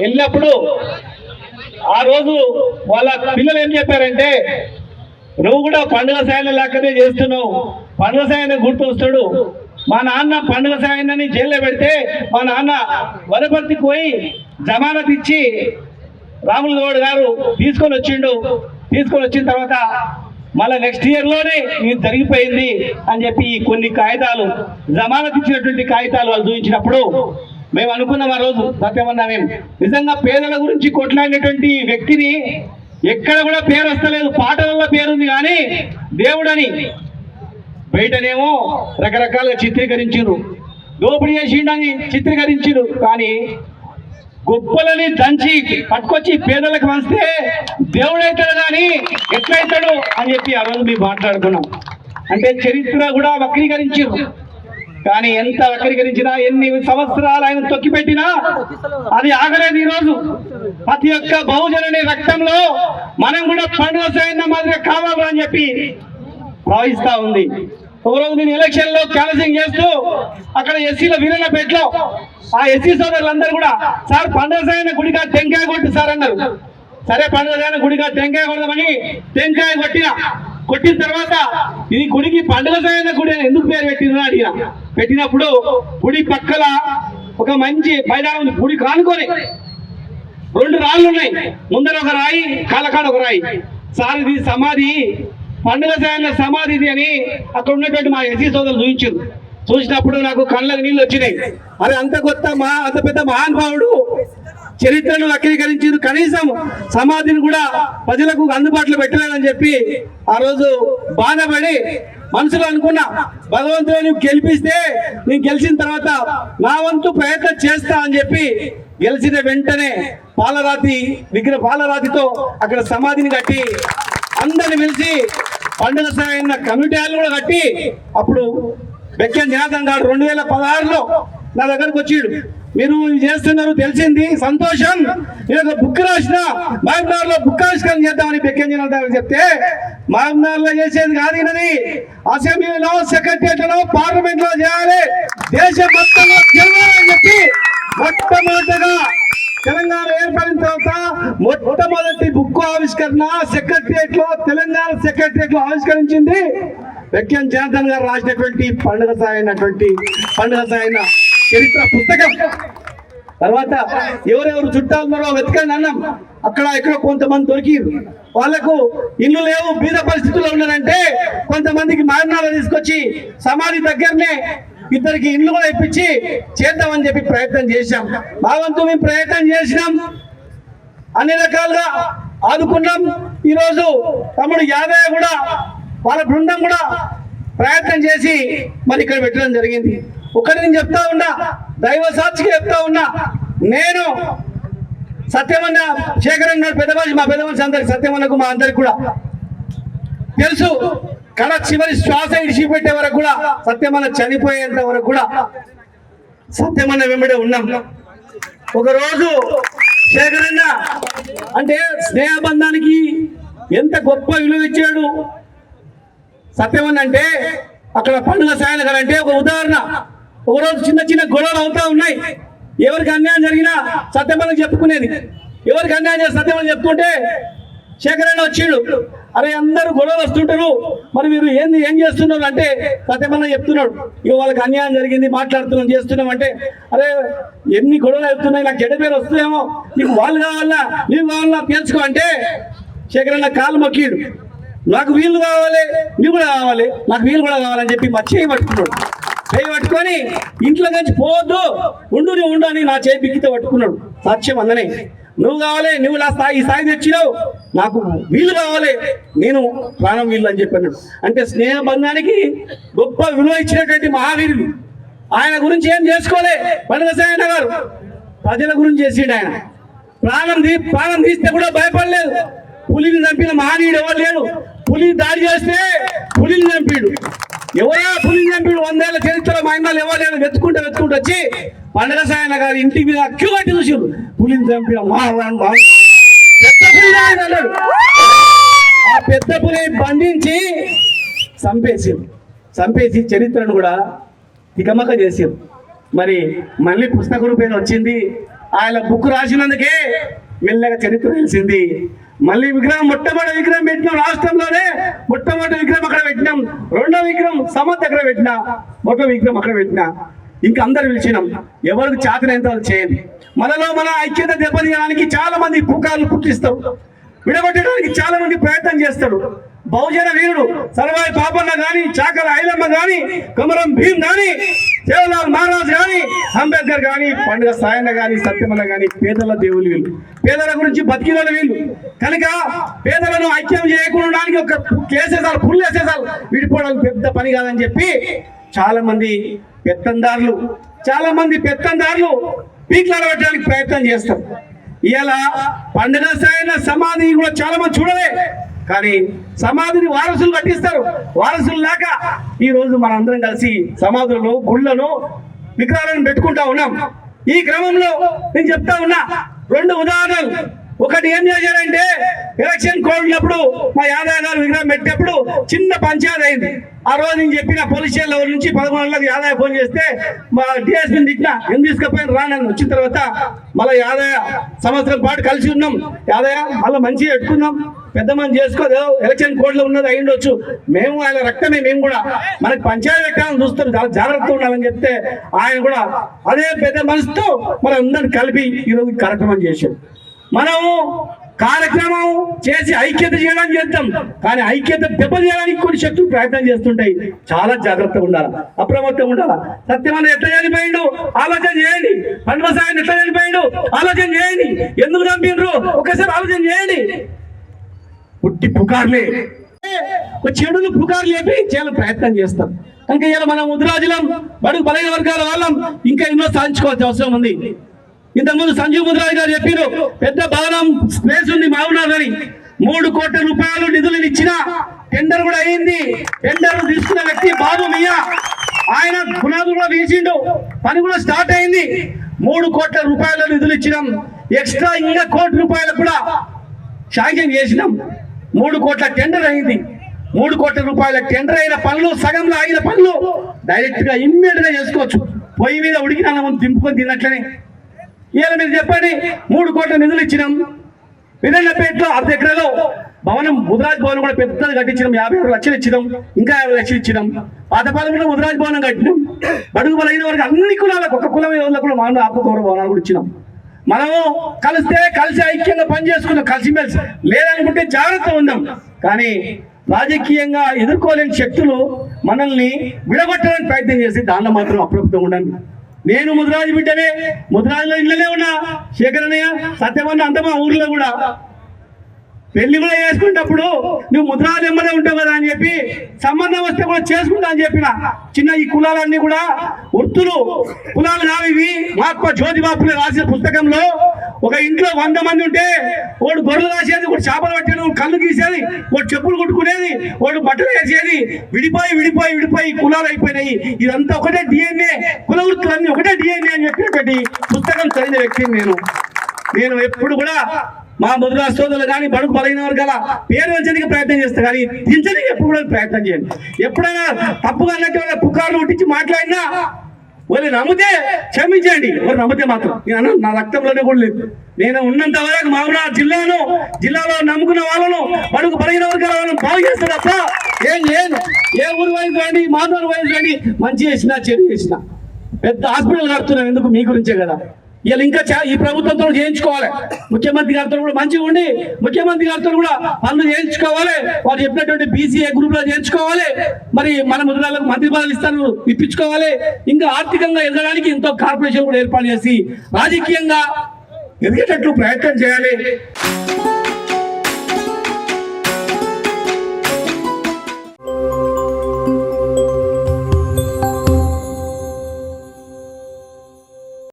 వెళ్ళినప్పుడు ఆ రోజు వాళ్ళ పిల్లలు ఏం చెప్పారంటే, నువ్వు కూడా పండుగ సాయన లెక్కనే చేస్తున్నావు, పండుగ సాయన గుర్తు వస్తాడు. మా నాన్న పండుగ సాయనని జైల్లో పెడితే మా నాన్న వనపర్తికి పోయి జమానత్ ఇచ్చి రాములు గౌడ్ గారు తీసుకొని వచ్చిన తర్వాత మళ్ళీ నెక్స్ట్ ఇయర్లోనే ఇది జరిగిపోయింది అని చెప్పి కొన్ని కాగితాలు జమానత్ ఇచ్చినటువంటి కాగితాలు వాళ్ళు చూపించినప్పుడు మేము అనుకున్నాం ఆ రోజు సత్యమన్నా, మేము నిజంగా పేదల గురించి కొట్లాడినటువంటి వ్యక్తిని ఎక్కడ కూడా పేరు వస్తలేదు, పాటలలో పేరుంది కానీ దేవుడని బయటనేమో రకరకాలుగా చిత్రీకరించారు, దోపిడీ చేసిండని చిత్రీకరించారు. కానీ గొప్పలని దంచి పట్టుకొచ్చి పేదలకు పంచితే దేవుడైతాడు కానీ ఎట్లయితాడు అని చెప్పి ఆ రోజు మేము మాట్లాడుకున్నాం. అంటే చరిత్ర కూడా వక్రీకరించారు. కానీ ఎంత వక్రీకరించినా, ఎన్ని సంవత్సరాలు ఆయన తొక్కిపెట్టినా అది ఆగలేదు. ఈరోజు ప్రతి ఒక్క బహుజనుని రక్తంలో మనం కూడా పండుగ సాయన్న మాదిరిగా కావాలి అని చెప్పి భావిస్తా ఉంది. ఒక రోజు నేను ఎలక్షన్ లో క్యాన్సింగ్ చేస్తూ అక్కడ ఎస్సీల వీరన్నపేటలో ఆ ఎస్సీ సోదరులందరూ కూడా, సార్ పండుగ సాయన్న గుడిగా టెంకాయ కొట్టు సార్ అన్నారు. సరే పండుగ సాయన్న గుడిగా టెంకాయ కొడదామని టెంకాయ కొట్టిన తర్వాత ఈ గుడికి పండుగ సాయన్న గుడి అని ఎందుకు పేరు పెట్టిందని అడిగిన. పెట్టినప్పుడు గుడి పక్కల ఒక మంచి మైదానం ఉంది, గుడి కానుకొని 2 రాళ్ళు ఉన్నాయి, ముందర ఒక రాయి, కాలకాడ ఒక రాయి. సార్ ఇది సమాధి, పండుగ సాయన్న సమాధి ఇది అని అక్కడ ఉన్నటువంటి మా ఎస్సీ సోదరులు చూసినప్పుడు నాకు కళ్ళకు నీళ్ళు వచ్చినాయి. అరే అంత పెద్ద మహానుభావుడు చరిత్రను వక్రీకరించారు, కనీసం సమాధిని కూడా ప్రజలకు అందుబాటులో పెట్టలేదని చెప్పి ఆ రోజు బాధపడి మనసులో అనుకున్నా, భగవంతుడు నువ్వు గెలిపిస్తే నేను గెలిచిన తర్వాత నా వంతు ప్రయత్నం చేస్తా అని చెప్పి గెలిచిన వెంటనే పాలరాతితో అక్కడ సమాధిని కట్టి అందరిని పిలిచి పండుగ సాయన్న కమ్యూనిటీ హాల్ కూడా కట్టి అప్పుడు బెక్కన్ జనార్దన్ గారు 2016లో నా దగ్గరకు వచ్చిండు. మీరు చేస్తున్నారు తెలిసింది, సంతోషం, నేను ఒక బుక్ రాసిన మహబూబ్నగర్లో బుక్ ఆవిష్కరణ చేద్దామని బెక్కన్ జనార్దన్ గారు చెప్తే, మహబూబ్నగర్లో చేసేది కాదు ఇది, అసెంబ్లీలో, సెక్రటరియట్లో, పార్లమెంట్ లో చేయాలి, దేశం మొత్తంలో గెలవాలని చెప్పి మొట్టమొదటిగా తెలంగాణ ఏర్పడిన తర్వాత మొట్టమొదటి బుక్ ఆవిష్కరణ సెక్రటరియట్ లో, తెలంగాణ సెక్రటరియట్ లో ఆవిష్కరించింది బెక్కన్ జనార్దన్ గారు రాసినటువంటి పండుగ సాయన చరిత్ర పుస్తకం. తర్వాత ఎవరెవరు చుట్టాలున్నారో వెతకండి అన్నాం. అక్కడ ఇక్కడ కొంతమంది దొరికిరు, వాళ్లకు ఇల్లు లేవు, బీద పరిస్థితుల్లో ఉన్నారంటే కొంతమందికి మారణాలు తీసుకొచ్చి సమాధి దగ్గరనే 2 ఇండ్లు కూడా ఇప్పించి చేద్దామని చెప్పి ప్రయత్నం చేశాం. మా వంతు మేము ప్రయత్నం చేసినాం, అన్ని రకాలుగా ఆదుకున్నాం. ఈరోజు తమ్ముడు యాదయ్య కూడా వాళ్ళ బృందం కూడా ప్రయత్నం చేసి మరి ఇక్కడ పెట్టడం జరిగింది. ఒకటి నేను చెప్తా ఉన్నా, దైవ సాక్షిగా చెప్తా ఉన్నా, నేను సత్యమన్న శేఖరన్ గారు పెద్ద మనిషి, మా పెద్ద మనిషి అందరికి, సత్యమన్నకు మా అందరికి కూడా తెలుసు. చివరి శ్వాస ఇడిచిపెట్టే వరకు కూడా, సత్యమన్న చనిపోయేంత వరకు కూడా సత్యమన్న వెంబడే ఉన్నాం. ఒకరోజు శేఖరన్న అంటే స్నేహబంధానికి ఎంత గొప్ప విలువ ఇచ్చాడు సత్యమన్న అంటే, అక్కడ పండుగ సాయన గారు అంటే ఒక ఉదాహరణ. ఒకరోజు చిన్న గొడవలు అవుతా ఉన్నాయి, ఎవరికి అన్యాయం జరిగినా సత్యమన్నకు చెప్పుకునేది, ఎవరికి అన్యాయం చేసి సత్యమన్న చెప్పుకుంటే శేఖరన్న వచ్చిండు, అరే అందరూ గొడవలు వస్తుంటారు, మరి మీరు ఏం చేస్తున్నారు అంటే సత్యమన్న చెప్తున్నాడు, ఇక వాళ్ళకి అన్యాయం జరిగింది, చేస్తున్నాం అంటే, అరే ఎన్ని గొడవలు అవుతున్నాయి, నాకు చెడ్డ పేరు వస్తుందేమో, నీకు వాళ్ళు కావాలా నీవు కావాలా తెలుసుకో అంటే శేఖరన్న కాలు మొక్కిడు, నాకు వీళ్ళు కావాలి, నీవు కూడా కావాలి, నాకు వీళ్ళు కూడా కావాలని చెప్పి మా చేయి పట్టుకొని ఇంట్లో నుంచి పోవద్దు, ఉండు అని నా చేయి బిక్కితో పట్టుకున్నాడు. సాక్ష్యం అందనే, నువ్వు కావాలి, నువ్వు నా స్థాయి తెచ్చినావు, నాకు వీళ్ళు కావాలి, నేను ప్రాణం వీళ్ళు అని చెప్పాను. అంటే స్నేహ బంధానికి గొప్ప విలువ ఇచ్చినటువంటి మహావీరుడు. ఆయన గురించి ఏం చేసుకోలే పండుగ సాయన్న గారు, ప్రజల గురించి చేసిండు. ఆయన ప్రాణం తీస్తే కూడా భయపడలేదు. పులిని చంపిన మహనీయుడు ఎవరు లేడు. పులి దాడి చేస్తే పులిని చంపిడు, ఎవరా పులిని చంపిడు? 100 ఏళ్ల చరిత్ర మా ఇన్నాళ్ళు ఎవరు లేడు. వెతుకుంటూ వచ్చి పండుగ సాయన్న గారి ఇంటి మీద అక్కు కట్టి చూసారు, పులిని చంపిన పెద్ద పులి అన్నాడు. ఆ పెద్ద పులి బంధించి చంపేసి చరిత్రను కూడా తికమక చేసారు. మరి మళ్ళీ పుస్తక రూపేణ వచ్చింది. ఆయన బుక్ రాసినందుకే మెల్లగా చరిత్ర తెలిసింది. మళ్ళీ విగ్రహం మొట్టమొదటి విగ్రహం పెట్టినాం రాష్ట్రంలోనే, మొట్టమొదటి విగ్రహం అక్కడ పెట్టినాం, రెండో విగ్రహం సమత్ అక్కడ పెట్టినా, మొదటి విగ్రహం అక్కడ పెట్టినా. ఇంకా అందరు పిలిచినాం, ఎవరికి చేతనైనంత వాళ్ళు చేయండి. మనలో మన ఐక్యత దెబ్బతీయడానికి చాలా మంది పుకార్లు పుట్టిస్తారు, విడగొట్టడానికి చాలా మంది ప్రయత్నం చేస్తాడు. బహుజన వీరుడు సర్వాయి పాపన్న గాని, చాకల ఐలమ్మ గాని, కొమరం భీం గాని, జవహర్లాల్ మహారాజ్ గాని, అంబేద్కర్ గాని, పండుగ సాయన్న గాని, సత్యమల్ల గాని పేదల దేవులు వీళ్ళు, పేదల గురించి బతికిన వీళ్ళు. కనుక పేదలను ఐక్యం చేయకుండా ఒక కేసేసాలు ఫుల్ వేసేసాలు విడిపోవడం పెద్ద పని కాదని చెప్పి చాలా మంది పెత్తందారులు పీక్లాడబెట్టడానికి ప్రయత్నం చేస్తారు. ఇలా పండుగ సాయన్న సమాధి కూడా చాలా మంది చూడలే, కానీ సమాధిని వారసులు కట్టిస్తారు. వారసులు లేక ఈ రోజు మనందరం కలిసి సమాధులను, గుళ్ళను, విగ్రహాలను పెట్టుకుంటా ఉన్నాం. ఈ క్రమంలో నేను చెప్తా ఉన్నా 2 ఉదాహరణలు. ఒకటి ఏం చేశారంటే, ఎలక్షన్ కోడ్ ఉన్నప్పుడు మా యాదయ్య గారు విగ్రహం పెట్టినప్పుడు చిన్న పంచాయతీ అయింది. ఆ రోజు నేను చెప్పిన పోలీస్ స్టేషన్ లెవెల్ నుంచి 11 గంటలకు యాదయ్య ఫోన్ చేస్తే మా డిఎస్పీని తిట్టినా, ఎందుకు తీసుకుపోయిన రానని. వచ్చిన తర్వాత మళ్ళీ యాదయ్య సంవత్సరం పాటు కలిసి ఉన్నాం. యాదయ్య మళ్ళీ మంచిగా పెట్టుకుందాం, పెద్ద మంది చేసుకోదు, ఎలక్షన్ కోడ్ లో ఉన్నది అయ్యిండొచ్చు, మేము ఆయన రక్తమే, మేము కూడా మనకి పంచాయతీ పెట్టాలని చూస్తారు, చాలా జాగ్రత్తగా ఉండాలని చెప్తే ఆయన కూడా అదే పెద్ద మనసుతో మన అందరిని కలిపి ఈరోజు కార్యక్రమం చేశాం. మనము కార్యక్రమం చేసి ఐక్యత చేయడానికి చేస్తాం, కానీ ఐక్యత దెబ్బతీయడానికి కొన్ని శక్తులు ప్రయత్నం చేస్తుంటాయి. చాలా జాగ్రత్తగా ఉండాలి, అప్రమత్తంగా ఉండాలి. సత్యమన్న ఎట్లా చనిపోయిండు ఆలోచన చేయండి, పండుగ సాయం ఎట్లా చనిపోయిండు ఆలోచన చేయండి, ఎందుకు చంపిండ్రు ఒకసారి ఆలోచన చేయండి. పుట్టి పుకార్లే చెడులు పుకార్లు చెప్పి చేయాలని ప్రయత్నం చేస్తాం. కనుక ఇలా మనం ముదిరాజులం, బడుగు బలైన వర్గాల వాళ్ళం, ఇంకా ఎన్నో సాధించుకోవాల్సిన అవసరం ఉంది. ఇంతకుముందు సంజీవ్ ముదిరాజు గారు చెప్పారు, పెద్ద భవనం స్పేస్ ఉంది మావునాథని, 3 కోట్ల రూపాయలు నిధులు ఇచ్చిన టెండర్ కూడా అయింది. టెండర్ తీసుకున్న వ్యక్తి బాబు మియా, ఆయన పునాదులు కూడా వేసిండు, పని కూడా స్టార్ట్ అయింది. 3 కోట్ల రూపాయల నిధులు ఇచ్చినాం, ఎక్స్ట్రా ఇంకా 1 కోటి రూపాయలు కూడా శాంక్షన్ చేసినాం. 3 కోట్ల టెండర్ అయింది. 3 కోట్ల రూపాయల టెండర్ అయిన పనులు, సగంలో ఆగిన పనులు డైరెక్ట్ గా ఇమ్మీడియట్ గా చేసుకోవచ్చు. పొయ్యి మీద ఉడికిన అన్నం దింపుకొని తిన్నట్లనే. ఇవాళ మీరు చెప్పండి, 3 కోట్ల నిధులు ఇచ్చినాం. విదన్నపేటలో 1/2 ఎకరాలో భవనం, ముదిరాజ్ భవనం కూడా పెద్దది కట్టించినాం. 56 లక్షలు ఇచ్చినాం, ఇంకా 50 లక్షలు ఇచ్చినాం. పాతపాలెంలో ముదిరాజ్ భవనం కట్టినాం. బడుగు బలైన వరకు అన్ని కులాలకు, ఒక కులం కూడా మానవ ఆత్మగౌరవ భవనాలు కూడా ఇచ్చినాం. మనము కలిసి ఐక్యంగా పనిచేసుకున్నాం, కలిసిమెలిసి. లేదనుకుంటే జాగ్రత్త ఉందాం. కానీ రాజకీయంగా ఎదుర్కోలేని శక్తులు మనల్ని విడగొట్టడానికి ప్రయత్నం చేసి దానిలో మాత్రం అప్రమత్తంగా ఉండండి. నేను ముదిరాజు బిడ్డనే, ముదిరాజులో ఇళ్ళనే ఉన్నా, శేఖరన్నయ్య, సత్యమన్న అంత మా ఊర్లో కూడా పెళ్లి కూడా చేసుకునేటప్పుడు నువ్వు ముదిరాజు ఎమ్మడే ఉంటావు కదా అని చెప్పి సంబంధం వస్తే కూడా చేసుకుంటా అని చెప్పిన. చిన్న ఈ కులాలన్నీ కూడా వృత్తులు, కులాలు కావి. మహాత్మా జ్యోతిబాపులే రాసిన పుస్తకంలో ఒక ఇంట్లో 100 మంది ఉంటే వాడు గొర్రెలు రాసేది, వాడు చేపలు పట్టేది, వాడు కళ్ళు గీసేది, వాడు చెప్పులు కుట్టుకునేది, వాడు బట్టలు వేసేది. విడిపోయి కులాలు అయిపోయినాయి. ఇదంతా ఒకటే DNA, కుల వృత్తులన్నీ ఒకటే DNA అని చెప్పినటువంటి పుస్తకం చదివిన వ్యక్తిని నేను ఎప్పుడు కూడా మా ముదిరాజు సోదరులు కానీ, బడుగు బలైన వర్గాల పేరు వచ్చేందుకు ప్రయత్నం చేస్తారు, కానీ దించడానికి ఎప్పుడు కూడా ప్రయత్నం చేయండి. ఎప్పుడైనా తప్పుగా అన్నట్టు పుకార్లు ఉట్టించి మాట్లాడినా వాళ్ళు నమ్మితే క్షమించండి, ఎవరు నమ్మితే మాత్రం నేను నా రక్తంలోనే కూడా లేదు. నేను ఉన్నంత వరకు మహబూబాబాద్ జిల్లాలో నమ్ముకున్న వాళ్ళను, బడుగు బలైన వర్గాల వాళ్ళను బాగు చేస్తా తప్ప ఏం చేయను. ఏ ఊరు వయసు రండి, మాధవరి వయసు రండి, మంచి చేసినా చెడు చేసినా. పెద్ద హాస్పిటల్ కడుతున్నాను ఎందుకు, మీ గురించే కదా. ఇలా ఇంకా ఈ ప్రభుత్వంతో చేయించుకోవాలి, ముఖ్యమంత్రి గారితో కూడా మంచిగా ఉండి ముఖ్యమంత్రి గారితో కూడా పనులు చేయించుకోవాలి. వారు చెప్పినటువంటి BCA గ్రూప్ లో చేయించుకోవాలి. మరి మన ముద్రాలకు మంత్రి పదవులు ఇస్తాను ఇప్పించుకోవాలి. ఇంకా ఆర్థికంగా ఎదగడానికి ఎంతో కార్పొరేషన్ కూడా ఏర్పాటు చేసి రాజకీయంగా ఎదిగేటట్లు ప్రయత్నం చేయాలి.